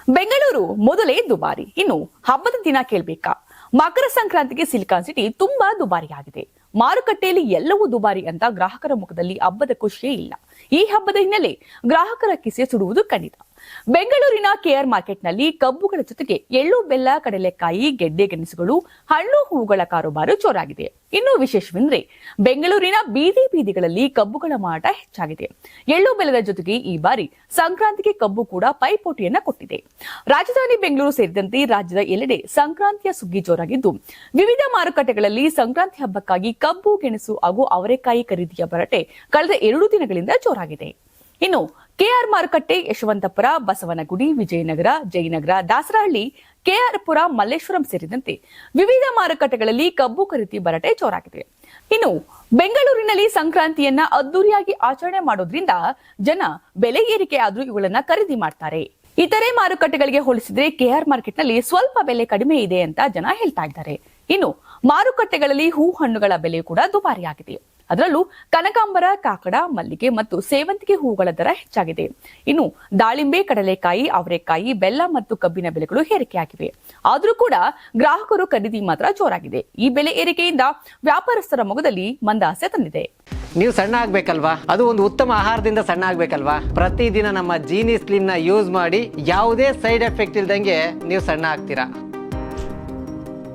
ಬೆಂಗಳೂರು ಮೊದಲೇ ದುಬಾರಿ, ಇನ್ನು ಹಬ್ಬದ ದಿನ ಕೇಳ್ಬೇಕಾ? ಮಕರ ಸಂಕ್ರಾಂತಿಗೆ ಸಿಲಿಕಾನ್ ಸಿಟಿ ತುಂಬಾ ದುಬಾರಿ ಆಗಿದೆ. ಮಾರುಕಟ್ಟೆಯಲ್ಲಿ ಎಲ್ಲವೂ ದುಬಾರಿ ಅಂತ ಗ್ರಾಹಕರ ಮುಖದಲ್ಲಿ ಹಬ್ಬದ ಖುಷಿಯೇ ಇಲ್ಲ. ಈ ಹಬ್ಬದ ಹಿನ್ನೆಲೆ ಗ್ರಾಹಕರ ಕಿಸೆ ಸುಡುವುದು ಖಂಡಿತ. ಬೆಂಗಳೂರಿನ ಕೆಆರ್ ಮಾರ್ಕೆಟ್ನಲ್ಲಿ ಕಬ್ಬುಗಳ ಜೊತೆಗೆ ಎಳ್ಳು, ಬೆಲ್ಲ, ಕಡಲೆಕಾಯಿ, ಗೆಡ್ಡೆ ಗೆಣಸುಗಳು, ಹಣ್ಣು ಹೂವುಗಳ ಕಾರುಬಾರು ಜೋರಾಗಿದೆ. ಇನ್ನು ವಿಶೇಷವೆಂದ್ರೆ ಬೆಂಗಳೂರಿನ ಬೀದಿಗಳಲ್ಲಿ ಕಬ್ಬುಗಳ ಮಾರಾಟ ಹೆಚ್ಚಾಗಿದೆ. ಎಳ್ಳು ಬೆಲ್ಲದ ಜೊತೆಗೆ ಈ ಬಾರಿ ಸಂಕ್ರಾಂತಿಗೆ ಕಬ್ಬು ಕೂಡ ಪೈಪೋಟಿಯನ್ನ ಕೊಟ್ಟಿದೆ. ರಾಜಧಾನಿ ಬೆಂಗಳೂರು ಸೇರಿದಂತೆ ರಾಜ್ಯದ ಎಲ್ಲೆಡೆ ಸಂಕ್ರಾಂತಿಯ ಸುಗ್ಗಿ ಜೋರಾಗಿದ್ದು, ವಿವಿಧ ಮಾರುಕಟ್ಟೆಗಳಲ್ಲಿ ಸಂಕ್ರಾಂತಿ ಹಬ್ಬಕ್ಕಾಗಿ ಕಬ್ಬು, ಗೆಣಸು ಹಾಗೂ ಅವರೆಕಾಯಿ ಖರೀದಿಯ ಭರಾಟೆ ಕಳೆದ 2 ದಿನಗಳಿಂದ ಜೋರಾಗಿದೆ. ಇನ್ನು ಕೆಆರ್ ಮಾರುಕಟ್ಟೆ, ಯಶವಂತಪುರ, ಬಸವನಗುಡಿ, ವಿಜಯನಗರ, ಜಯನಗರ, ದಾಸರಹಳ್ಳಿ, ಕೆಆರ್ ಪುರ, ಮಲ್ಲೇಶ್ವರಂ ಸೇರಿದಂತೆ ವಿವಿಧ ಮಾರುಕಟ್ಟೆಗಳಲ್ಲಿ ಕಬ್ಬು ಖರೀದಿ ಭರಾಟೆ ಜೋರಾಗಿದೆ. ಇನ್ನು ಬೆಂಗಳೂರಿನಲ್ಲಿ ಸಂಕ್ರಾಂತಿಯನ್ನ ಅದ್ದೂರಿಯಾಗಿ ಆಚರಣೆ ಮಾಡೋದ್ರಿಂದ ಜನ ಬೆಲೆ ಏರಿಕೆ ಆದ್ರೂ ಇವುಗಳನ್ನ ಖರೀದಿ ಮಾಡ್ತಾರೆ. ಇತರೆ ಮಾರುಕಟ್ಟೆಗಳಿಗೆ ಹೋಲಿಸಿದ್ರೆ ಕೆಆರ್ ಮಾರ್ಕೆಟ್ನಲ್ಲಿ ಸ್ವಲ್ಪ ಬೆಲೆ ಕಡಿಮೆ ಇದೆ ಅಂತ ಜನ ಹೇಳ್ತಾ ಇದ್ದಾರೆ. ಇನ್ನು ಮಾರುಕಟ್ಟೆಗಳಲ್ಲಿ ಹೂ ಹಣ್ಣುಗಳ ಬೆಲೆ ಕೂಡ ದುಬಾರಿಯಾಗಿದೆ. ಅದರಲ್ಲೂ ಕನಕಾಂಬರ, ಕಾಕಡ, ಮಲ್ಲಿಗೆ ಮತ್ತು ಸೇವಂತಿಗೆ ಹೂವುಗಳ ದರ ಹೆಚ್ಚಾಗಿದೆ. ಇನ್ನು ದಾಳಿಂಬೆ, ಕಡಲೆಕಾಯಿ, ಅವರೆಕಾಯಿ, ಬೆಲ್ಲ ಮತ್ತು ಕಬ್ಬಿನ ಬೆಲೆಗಳು ಏರಿಕೆಯಾಗಿವೆ. ಆದರೂ ಕೂಡ ಗ್ರಾಹಕರು ಖರೀದಿ ಮಾತ್ರ ಜೋರಾಗಿದೆ. ಈ ಬೆಲೆ ಏರಿಕೆಯಿಂದ ವ್ಯಾಪಾರಸ್ಥರ ಮೊಗದಲ್ಲಿ ಮಂದಹಾಸ್ಯ ತಂದಿದೆ. ನೀವು ಸಣ್ಣ ಆಗ್ಬೇಕಲ್ವಾ? ಅದು ಒಂದು ಉತ್ತಮ ಆಹಾರದಿಂದ ಸಣ್ಣ ಆಗ್ಬೇಕಲ್ವಾ? ಪ್ರತಿದಿನ ನಮ್ಮ ಜೀನಿ ಸ್ಲಿಮ್ ನ ಯೂಸ್ ಮಾಡಿ ಯಾವುದೇ ಸೈಡ್ ಎಫೆಕ್ಟ್ ಇಲ್ದಂಗೆ ನೀವು ಸಣ್ಣ ಆಗ್ತೀರಾ.